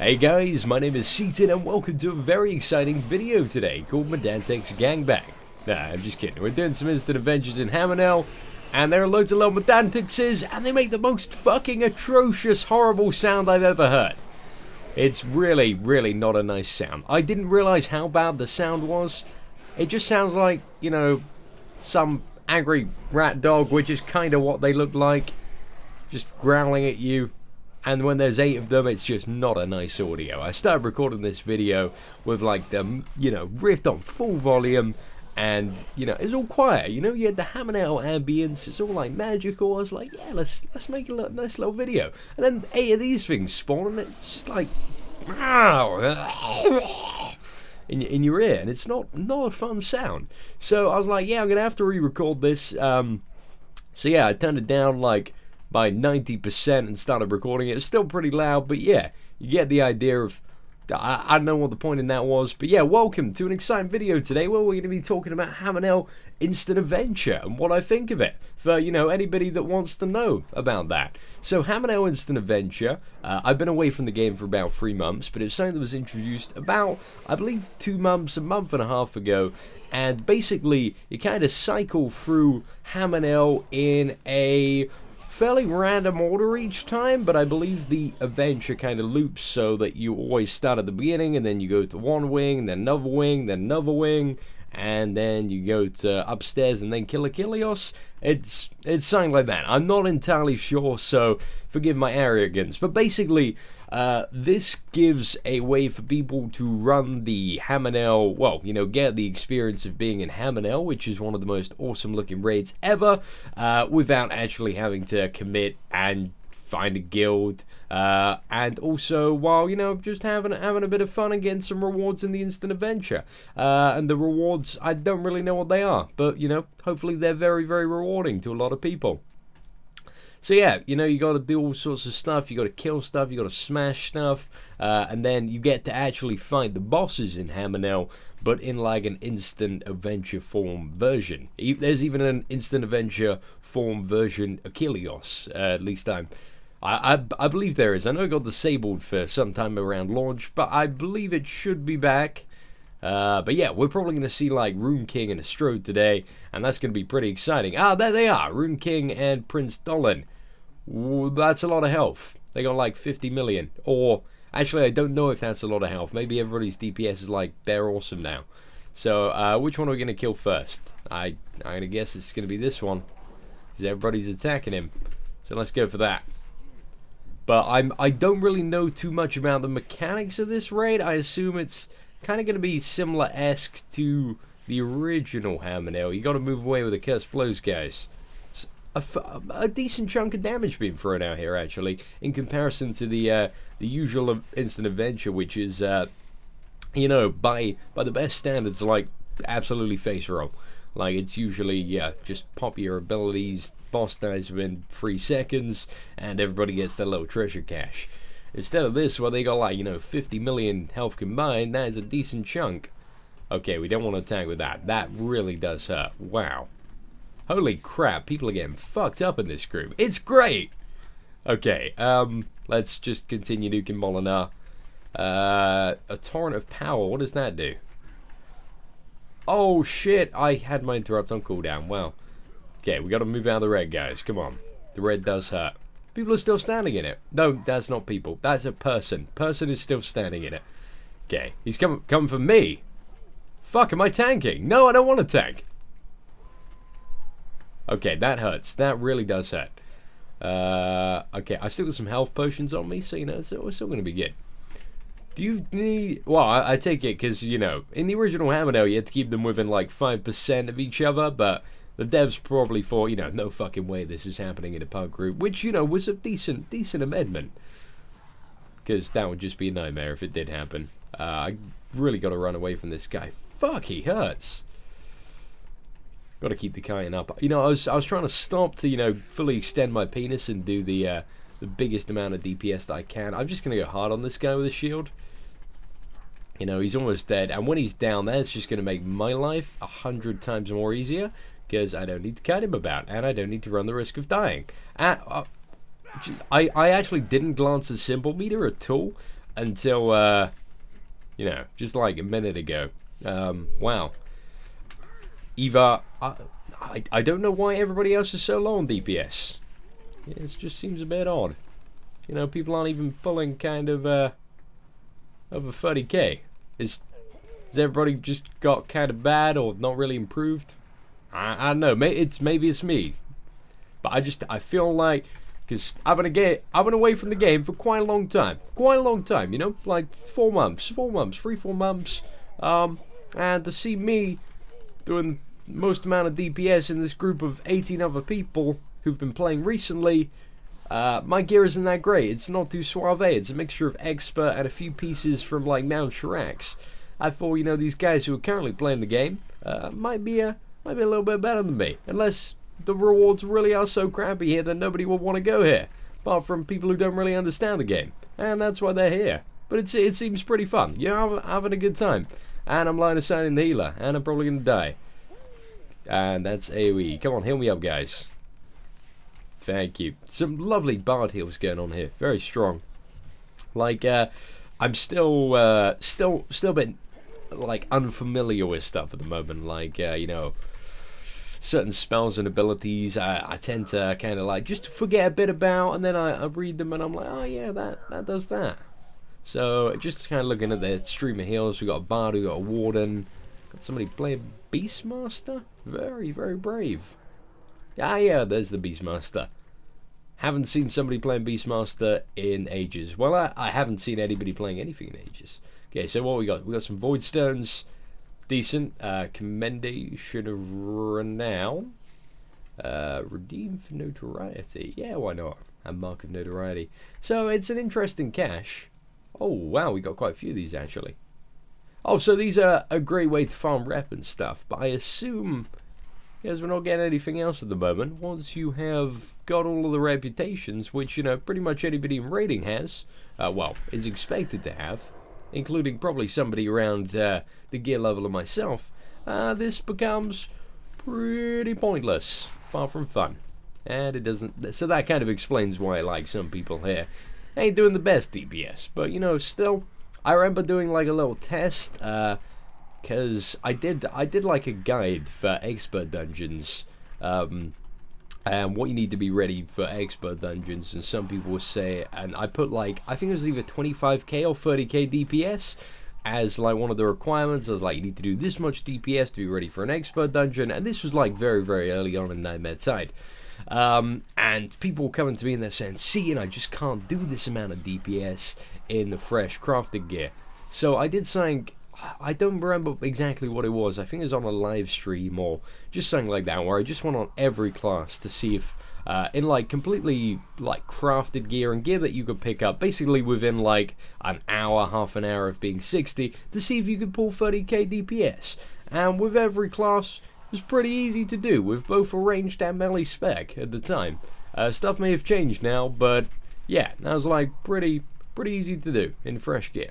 Hey guys, my name is Seatin and welcome to a very exciting video today called Medantic's Gangbang. Nah, I'm just kidding. We're doing some instant adventures in Hammerknell, and there are loads of little Medanticses, and they make the most fucking atrocious, horrible sound I've ever heard. It's really, really not a nice sound. I didn't realize how bad the sound was. It just sounds like, you know, some angry rat dog, which is kind of what they look like, just growling at you. And when there's 8 of them, it's just not a nice audio. I started recording this video with like the, rift on full volume, and it's all quiet. You had the Hammerknell ambience. It's all like magical. I was like, yeah, let's make a nice little video. And then 8 of these things spawn, and it's just like, in your ear, and it's not a fun sound. So I was like, yeah, I'm gonna have to re-record this. So yeah, I turned it down like by 90% and started recording it. It's still pretty loud, but yeah, you get the idea of, I don't know what the point in that was, but yeah, welcome to an exciting video today where we're going to be talking about Hammerknell Instant Adventure and what I think of it, for, anybody that wants to know about that. So Hammerknell Instant Adventure, I've been away from the game for about 3 months, but it's something that was introduced about, I believe, 2 months, a month and a half ago, and basically, you kind of cycle through Hammerknell in a fairly random order each time, but I believe the adventure kind of loops so that you always start at the beginning and then you go to one wing, then another wing, then another wing, and then you go to upstairs and then kill Achilles. It's something like that. I'm not entirely sure, so forgive my arrogance, but basically this gives a way for people to run the Hammerknell, well, get the experience of being in Hammerknell, which is one of the most awesome looking raids ever, without actually having to commit and find a guild, and also while, just having a bit of fun and getting some rewards in the instant adventure. And the rewards, I don't really know what they are, but, hopefully they're very, very rewarding to a lot of people. So yeah, you got to do all sorts of stuff. You got to kill stuff. You got to smash stuff, and then you get to actually fight the bosses in Hammerknell, but in like an instant adventure form version. There's even an instant adventure form version Achilles. At least I believe there is. I know it got disabled for some time around launch, but I believe it should be back. But yeah, we're probably going to see like Rune King and Astrode today, and that's going to be pretty exciting. Ah, there they are, Rune King and Prince Dolan. Ooh, that's a lot of health. They got like 50 million, or actually I don't know if that's a lot of health. Maybe everybody's DPS is like, they're awesome now. So which one are we going to kill first? I'm going to guess it's going to be this one, because everybody's attacking him. So let's go for that. But I don't really know too much about the mechanics of this raid. I assume it's kind of going to be similar-esque to the original Hammerknell. You got to move away with the cursed blows, guys. A decent chunk of damage being thrown out here, actually, in comparison to the usual instant adventure, which is, by the best standards, like absolutely face roll. Like, it's usually, yeah, just pop your abilities, boss dies within 3 seconds, and everybody gets their little treasure cache. Instead of this, where they got like, 50 million health combined, that is a decent chunk. Okay, we don't want to attack with that. That really does hurt. Wow. Holy crap, people are getting fucked up in this group. It's great! Okay, let's just continue nuking Molinar. A torrent of power, what does that do? Oh shit, I had my interrupt on cooldown. Wow. Okay, we gotta move out of the red, guys. Come on. The red does hurt. People are still standing in it. No, that's not people. That's a person. Person is still standing in it. Okay, he's coming for me. Fuck, am I tanking? No, I don't want to tank. Okay, that hurts. That really does hurt. Okay, I still got some health potions on me, so, it's still going to be good. Do you need... Well, I take it because, in the original Hammerknell, you had to keep them within, like, 5% of each other, but the devs probably thought, no fucking way this is happening in a pub group, which, was a decent amendment. Because that would just be a nightmare if it did happen. I really got to run away from this guy. Fuck, he hurts. Got to keep the kite up. I was trying to stop to, fully extend my penis and do the biggest amount of DPS that I can. I'm just going to go hard on this guy with a shield. He's almost dead. And when he's down there, it's just going to make my life 100 times more easier. Because I don't need to kite him about. And I don't need to run the risk of dying. I actually didn't glance at symbol meter at all. until, you know, just like a minute ago. Wow. Eva, I don't know why everybody else is so low on DPS. It just seems a bit odd. You know, people aren't even pulling kind of over 30k. Has everybody just got kind of bad or not really improved? I don't know. Maybe it's me, but I feel like, because I've been away from the game for quite a long time. You know, like 4 months, 3-4 months. And to see me doing most amount of DPS in this group of 18 other people who've been playing recently, my gear isn't that great. It's not too suave. It's a mixture of expert and a few pieces from like Mount Shirax. I thought, you know, these guys who are currently playing the game might be a little bit better than me, unless the rewards really are so crappy here that nobody will want to go here, apart from people who don't really understand the game, and that's why they're here. But it seems pretty fun. You know, I'm having a good time, and I'm line of sight in the healer, and I'm probably gonna die. And that's AoE. Come on, heal me up, guys. Thank you. Some lovely bard heals going on here. Very strong. Like, I'm still a bit like unfamiliar with stuff at the moment. Like, you know, certain spells and abilities I tend to kind of like just forget a bit about, and then I read them and I'm like, oh yeah, that does that. So just kind of looking at the stream of heals, we got a bard, we got a warden, got somebody playing Beastmaster. Very, very brave. Ah yeah, there's the Beastmaster. Haven't seen somebody playing Beastmaster in ages. Well, I haven't seen anybody playing anything in ages. Okay, so what we got? We got some Void Stones. Decent. Commendation of Renown. Redeem for Notoriety. Yeah, why not? And Mark of Notoriety. So it's an interesting cache. Oh, wow, we got quite a few of these, actually. Oh, so these are a great way to farm rep and stuff. But I assume, because we're not getting anything else at the moment, once you have got all of the reputations, which, you know, pretty much anybody in raiding has, well, is expected to have, including probably somebody around the gear level of myself, this becomes pretty pointless, far from fun. And it doesn't, so that kind of explains why, like, some people here ain't doing the best DPS. But, you know, still, I remember doing like a little test, because I did like a guide for expert dungeons, and what you need to be ready for expert dungeons, and some people would say, and I put like, I think it was either 25k or 30k DPS as like one of the requirements. I was like, you need to do this much DPS to be ready for an expert dungeon, and this was like very, very early on in Nightmare Tide. And people were coming to me and they're saying, see, and I just can't do this amount of DPS in the fresh crafted gear. So I did something, I don't remember exactly what it was. I think it was on a live stream or just something like that, where I just went on every class to see if in like completely like crafted gear and gear that you could pick up basically within like an hour, half an hour of being 60, to see if you could pull 30k DPS. And with every class, it was pretty easy to do with both a ranged and melee spec at the time. Stuff may have changed now, but yeah, that was like pretty easy to do in fresh gear.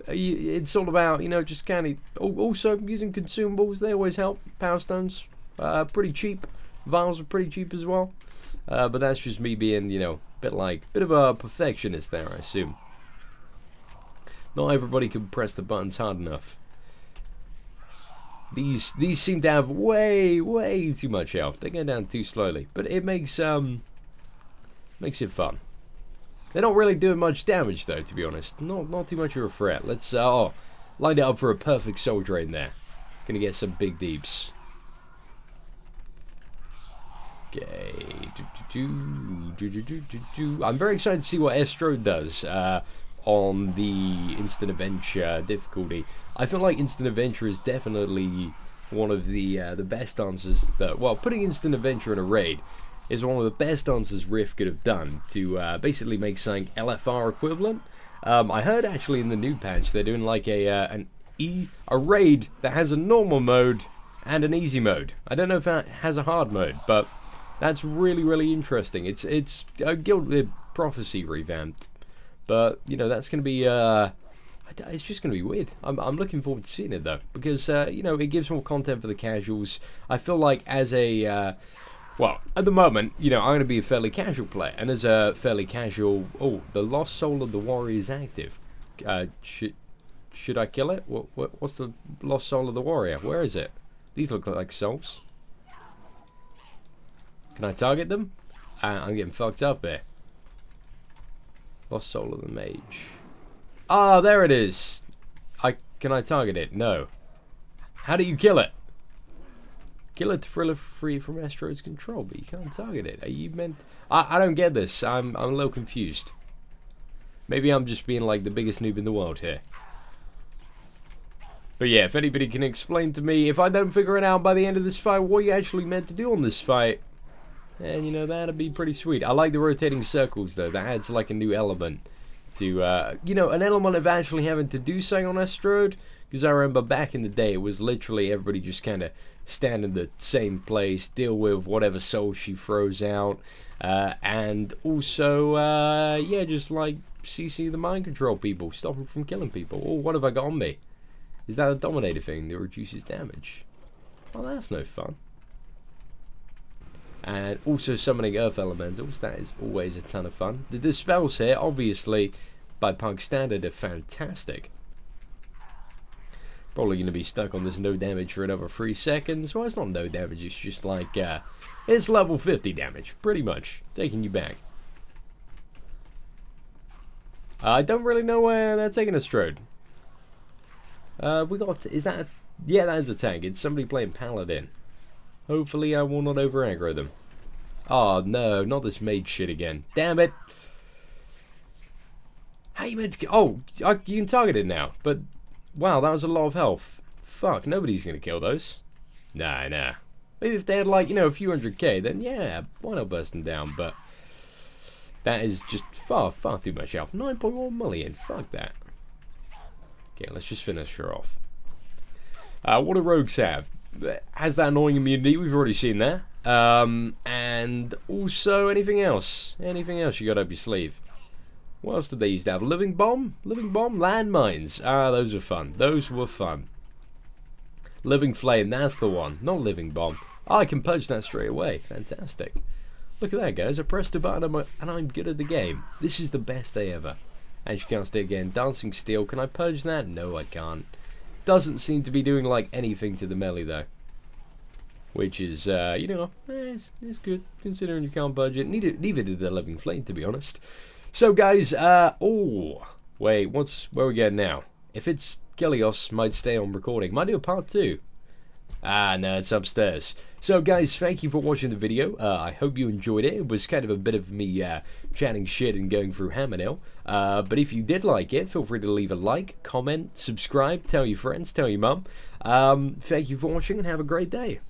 It's all about, you know, just kind of also using consumables. They always help. Power stones, pretty cheap. Vials are pretty cheap as well. But that's just me being, you know, bit of a perfectionist there, I assume. Not everybody can press the buttons hard enough. These seem to have way too much health. They go down too slowly, but it makes it fun. They're not really doing much damage though, to be honest. Not too much of a threat. Let's line it up for a perfect soul drain there. Gonna get some big deeps. Okay. I'm very excited to see what Estro does on the Instant Adventure difficulty. I feel like Instant Adventure is definitely one of the best answers that, well, putting Instant Adventure in a raid is one of the best answers Rift could have done to basically make something LFR equivalent. I heard actually in the new patch they're doing like a raid that has a normal mode and an easy mode. I don't know if that has a hard mode, but that's really interesting. It's a Guild Prophecy revamped, but you know, that's going to be it's just going to be weird. I'm looking forward to seeing it though, because you know, it gives more content for the casuals. I feel like as a Well, at the moment, you know, I'm going to be a fairly casual player. And as a fairly casual... Oh, the lost soul of the warrior is active. Should I kill it? What's the lost soul of the warrior? Where is it? These look like souls. Can I target them? I'm getting fucked up here. Lost soul of the mage. Ah, there it is. Can I target it? No. How do you kill it? Kill it to free from Astro's control, but you can't target it. Are you meant... I don't get this. I'm a little confused. Maybe I'm just being like the biggest noob in the world here. But yeah, if anybody can explain to me, if I don't figure it out by the end of this fight, what you actually meant to do on this fight, and you know, that'd be pretty sweet. I like the rotating circles though. That adds like a new element to, you know, an element of actually having to do something on Astrode. Because I remember back in the day, it was literally everybody just kind of stand in the same place, deal with whatever soul she throws out, and also, yeah, just like CC the mind control people, stop them from killing people. Oh, what have I got on me? Is that a Dominator thing that reduces damage? Oh, that's no fun. And also summoning Earth Elementals, that is always a ton of fun. The Dispels here, obviously, by Punk Standard, are fantastic. Probably going to be stuck on this no damage for another 3 seconds. Well, it's not no damage, it's just like, it's level 50 damage, pretty much, taking you back. I don't really know where they're taking us, Strode. We got, is that, yeah, that is a tank. It's somebody playing Paladin. Hopefully I will not over aggro them. Oh no, not this mage shit again. Damn it. How you meant to get, oh, you can target it now, but wow, that was a lot of health. Fuck, nobody's gonna kill those. Nah. Maybe if they had like, you know, a few 100k, then yeah, why not burst them down, but that is just far too much health. 9.1 million, fuck that. Okay, let's just finish her off. What do rogues have? Has that annoying immunity? We've already seen that. And also anything else? Anything else you got up your sleeve? What else did they used to have? Living bomb? Living bomb? Landmines. Ah, those are fun. Those were fun. Living flame, that's the one. Not living bomb. Oh, I can purge that straight away. Fantastic. Look at that, guys. I pressed a button and I'm good at the game. This is the best day ever. And you can't stay again. Dancing Steel. Can I purge that? No, I can't. Doesn't seem to be doing like anything to the melee though. Which is, you know, it's good considering you can't purge it. Neither did the Living Flame, to be honest. So guys, oh, wait, where we going now? If it's Kilios, might stay on recording. Might do a part 2. Ah, no, it's upstairs. So guys, thank you for watching the video. I hope you enjoyed it. It was kind of a bit of me chatting shit and going through Hammerknell. But if you did like it, feel free to leave a like, comment, subscribe, tell your friends, tell your mum. Thank you for watching and have a great day.